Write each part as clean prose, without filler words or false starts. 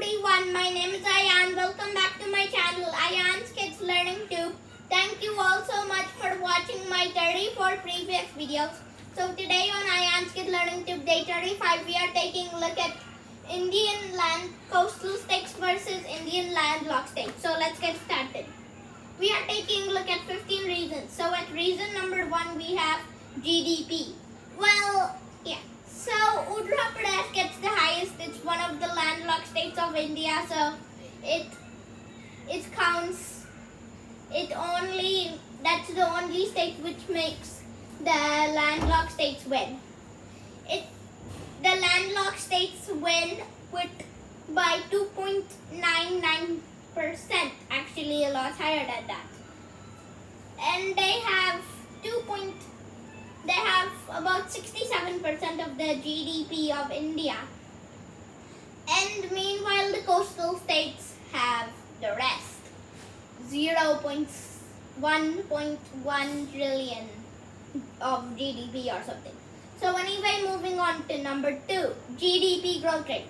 everyone, my name is Ayaan. Welcome back to my channel, Ayaan's Kids Learning Tube. Thank you all so much for watching my 34 previous videos. So today on Ayaan's Kids Learning Tube Day 35, we are taking a look at Indian land coastal states versus Indian landlocked states. So let's get started. We are taking a look at 15 reasons. So at reason number 1, we have GDP. So Uttar Pradesh gets the highest. It's one of the landlocked states of India. So that's the only state which makes the landlocked states win. The landlocked states win by 2.99%. Actually, a lot higher than that. And they have about 67% of the GDP of India. And meanwhile, the coastal states have the rest. 1.1 trillion of GDP or something. So anyway, moving on to number 2, GDP growth rate.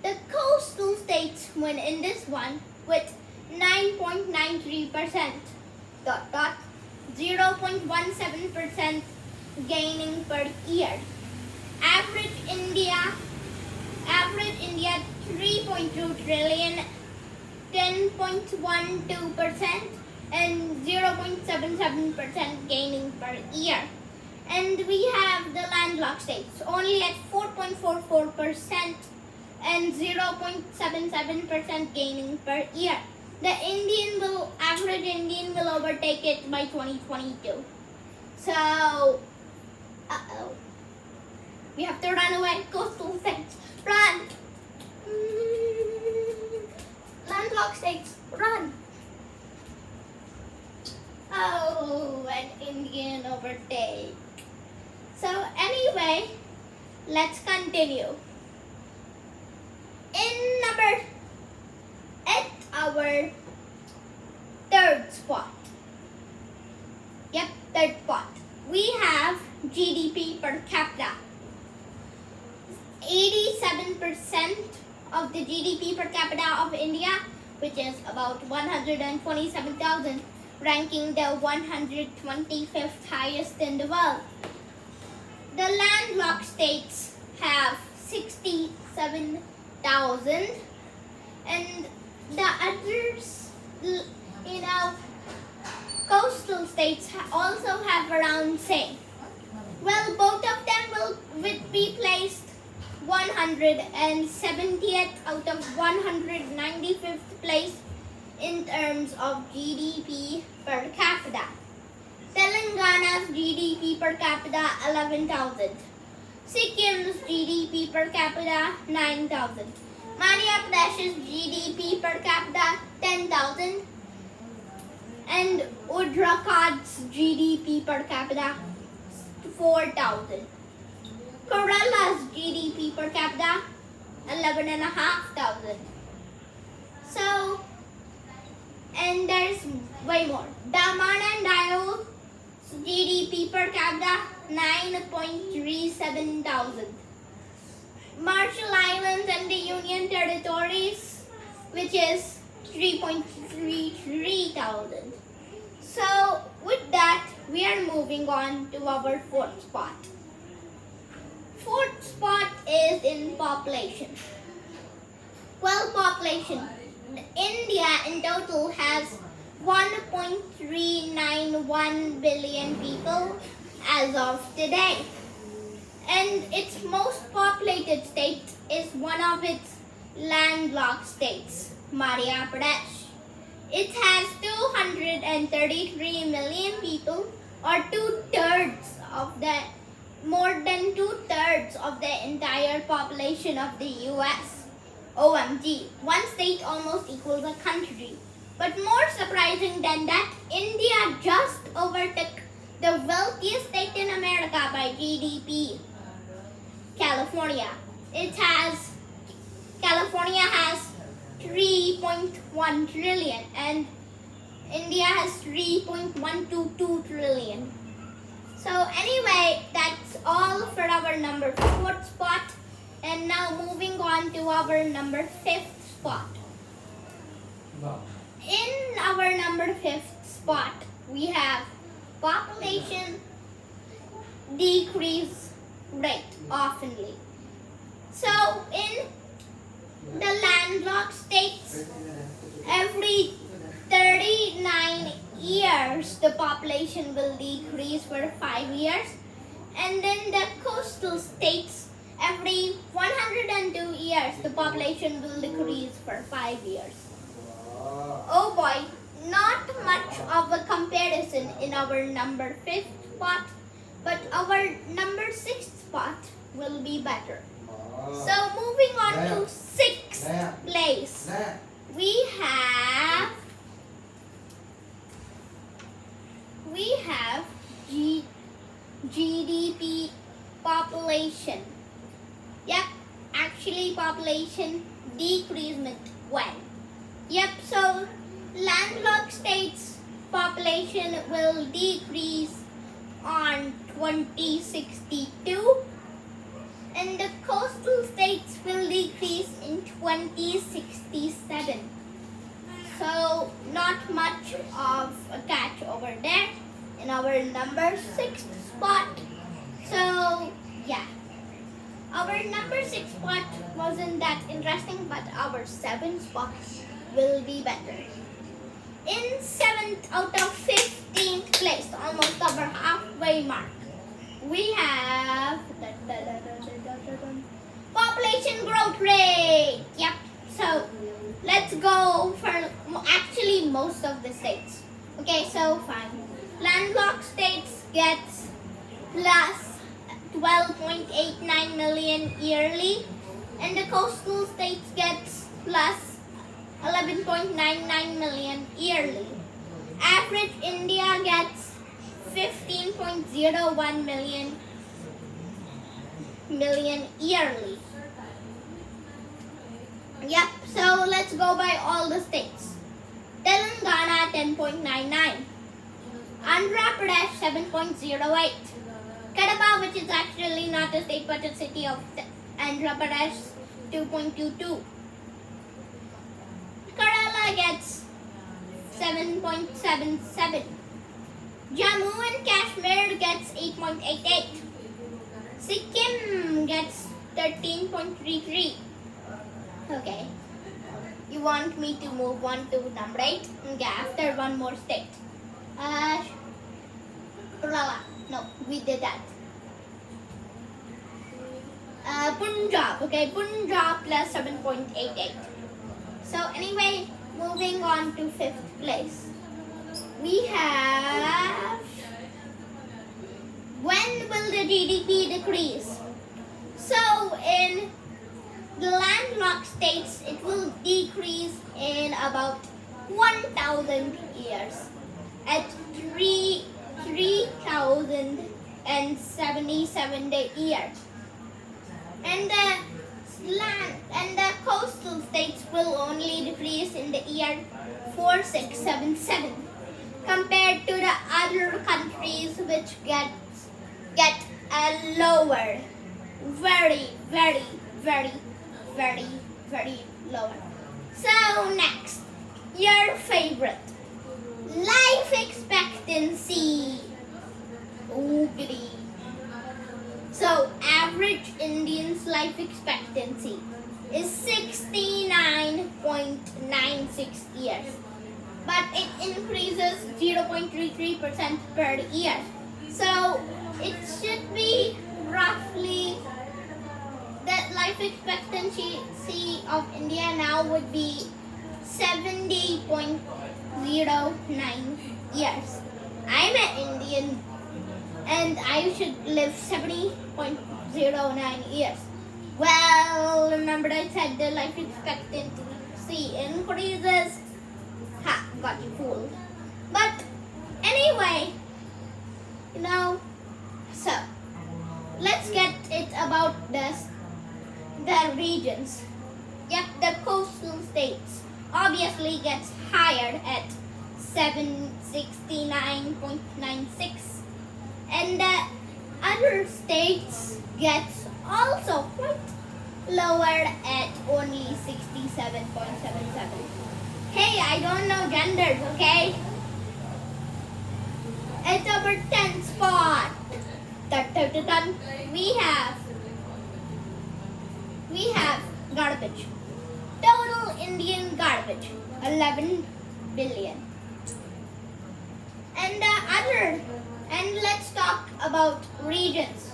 The coastal states win in this one with 9.93%. 0.17% gaining per year. Average India 3.2 trillion, 10.12% and 0.77% gaining per year. And we have the landlocked states only at 4.44% and 0.77% gaining per year. The average Indian will overtake it by 2022. So, we have to run away. Coastal states, run! Landlocked states, run! Oh, an Indian overtake. So anyway, let's continue. At our third spot. Third spot. We have GDP per capita. 87% of the GDP per capita of India, which is about 127,000, ranking the 125th highest in the world. The landlocked states have 67,000, and the others, coastal states also have around same. Well, both of them will be placed 170th out of 195th place in terms of GDP per capita. Telangana's GDP per capita 11,000. Sikkim's GDP per capita 9,000. Madhya Pradesh's GDP per capita 10,000. And Uttarakhand's GDP per capita 4,000. Kerala's GDP per capita 11,500. So, and there's way more. Daman and Dio's GDP per capita 9.37 thousand. Marshall Islands and the Union Territories, which is 3.33 thousand. So with that, we are moving on to our fourth spot. Fourth spot is in population. Well, population. India in total has 1.391 billion people as of today. And its most populated state is one of its landlocked states, Madhya Pradesh. It has 233 million people, or more than two-thirds of the entire population of the US. OMG, one state almost equals a country. But more surprising than that, India just overtook the wealthiest state in America by GDP, California. California has 3.1 trillion and India has 3.122 trillion. So anyway, that's all for our number 4th spot. And now moving on to our number 5th spot. In our number 5th spot, we have population decrease rate oftenly. So in the landlocked states, every 39 years the population will decrease for 5 years, and in the coastal states, every 102 years the population will decrease for 5 years. Oh boy, not much of a comparison in our number 5th spot, but our number 6th spot will be better. So moving on to 6th place, we have GDP population. Yep, actually population decreasement when. Yep, so landlocked states population will decrease on 2062, and the coastal states will decrease in 2067. So not much of a catch over there in our number 6th spot. So yeah, our number 6 spot wasn't that interesting, but our 7th spot will be better. In 7th out of 15th place, almost our halfway mark, we have population growth rate. Yep, so let's go for actually most of the states. Okay, so fine. Landlocked states gets plus 12.89 million yearly, and the coastal states gets plus 11.99 million yearly. Average India gets 15.01 million yearly. Yep, so let's go by all the states. Telangana 10.99, Andhra Pradesh 7.08, Kadapa, which is actually not a state but a city of Andhra Pradesh, 2.22. Kerala gets 7.77. Jammu and Kashmir gets 8.88. Sikkim gets 13.33. Okay. You want me to move on to number 8? Okay, after one more state. Kerala. No, we did that. Punjab. Okay, Punjab plus 7.88. So anyway, moving on to 5th place. We have, when will the GDP decrease? So in the landlocked states, it will decrease in about 1,000 years at 3,077 years. And the coastal states will only decrease in the year 4677 compared to the other countries which get a lower, very lower. So next, your favorite, life expectancy. Oogity. So average Indian's life expectancy is 69.96 years, but it increases 0.33% per year. So it should be roughly, the life expectancy of India now would be 70.09 years. I'm an Indian and I should live 70.09 years. Well, remember I said the life expectancy increases. Ha, got you fooled. But anyway, so let's get it about the regions. Yep, the coastal states obviously gets higher at 769.96, and the other states gets also quite lower at only 7.77. Hey, I don't know genders, okay? It's our 10th spot. Dun. We have garbage. Total Indian garbage, 11 billion. And let's talk about regions.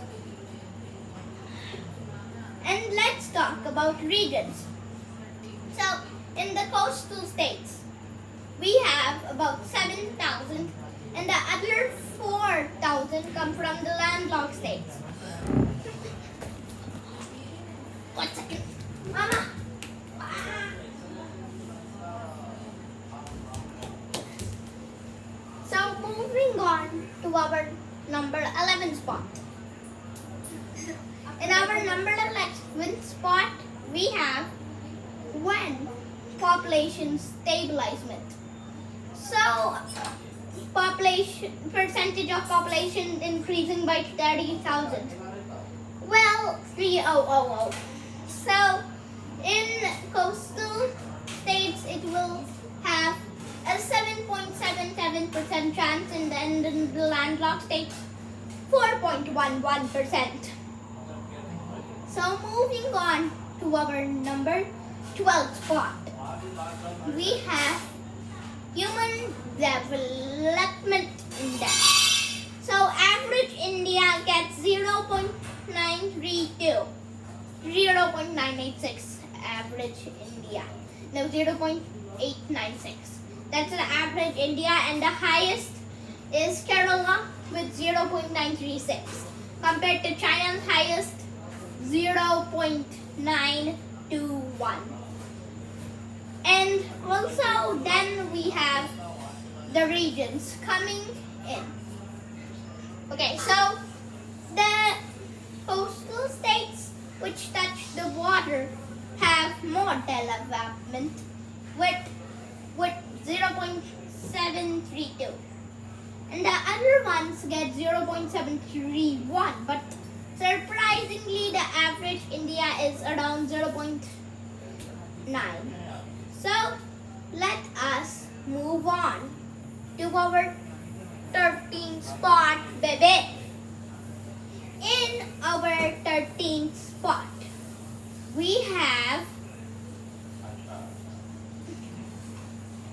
So, in the coastal states, we have about 7,000, and the other 4,000 come from the landlocked states. 1 second. Mama! So, moving on to our number 11 spot. In our number 11 spot, we have when population stabilizement. So, percentage of population increasing by 30,000. Well, 3000. So, in coastal states, it will have a 7.77% chance, and in the landlocked states, 4.11%. So, moving on to our number 12 spot, we have Human Development Index. So, average India gets 0.932. 0.986 average India. No, 0.896. That's the average India, and the highest is Kerala with 0.936 compared to China's highest 0.921. And also then we have the regions coming in. Okay, so the coastal states which touch the water have more development with 0.732, and the other ones get 0.731, but surprisingly the average India is around 0.9. So let us move on to our 13th spot, baby. In our 13th spot, we have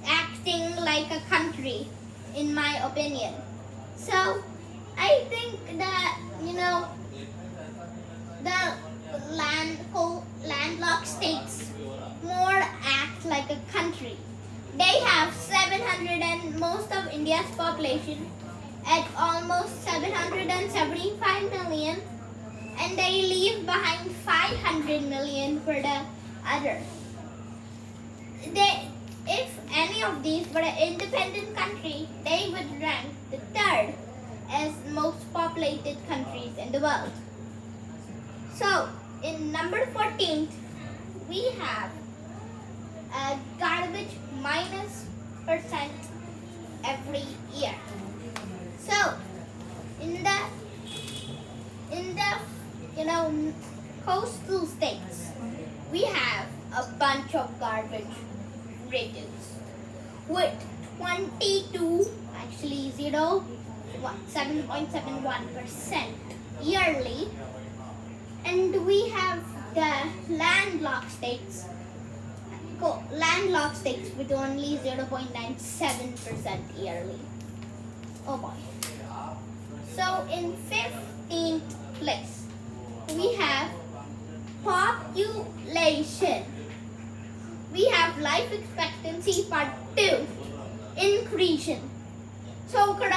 acting like a country, in my opinion. So I think that, the landlocked states more act like a country. They have 700, and most of India's population at almost 775 million, and they leave behind 500 million for the other. If any of these were an independent country, they would rank the third as most populated countries in the world. So, in number 14th, we have a garbage minus percent every year. So, in the coastal states, we have a bunch of garbage reduced with 7.71% yearly, and we have the landlocked states with only 0.97% yearly. Oh boy. So in 15th place, we have population. We have life expectancy part 2, increasing. So the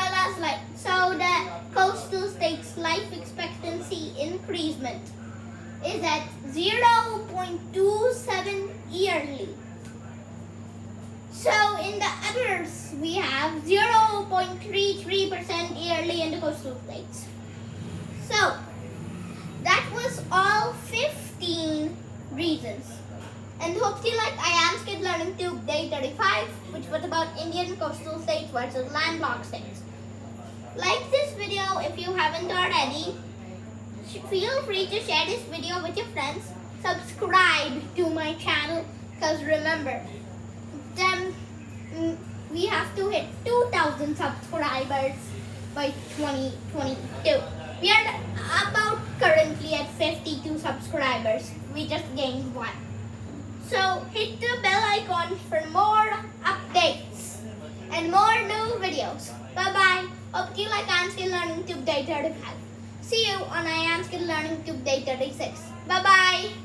coastal states life expectancy increasement is at 0.27 yearly. So in the others, we have 0.33% yearly in the coastal states. So that was all 15 reasons. And hope you liked Ayaan's Kid Learning Tube Day 35, which was about Indian coastal states versus landlocked states. Like this video if you haven't already. Feel free to share this video with your friends. Subscribe to my channel, Because remember, them we have to hit 2,000 subscribers by 2022. We are about currently at 52 subscribers. We just gained one. So hit the bell icon for more updates and more new videos. Bye bye. Hope you like Ayaan Skill Learning Tube Day 35. See you on Ayaan Skill Learning Tube Day 36. Bye bye.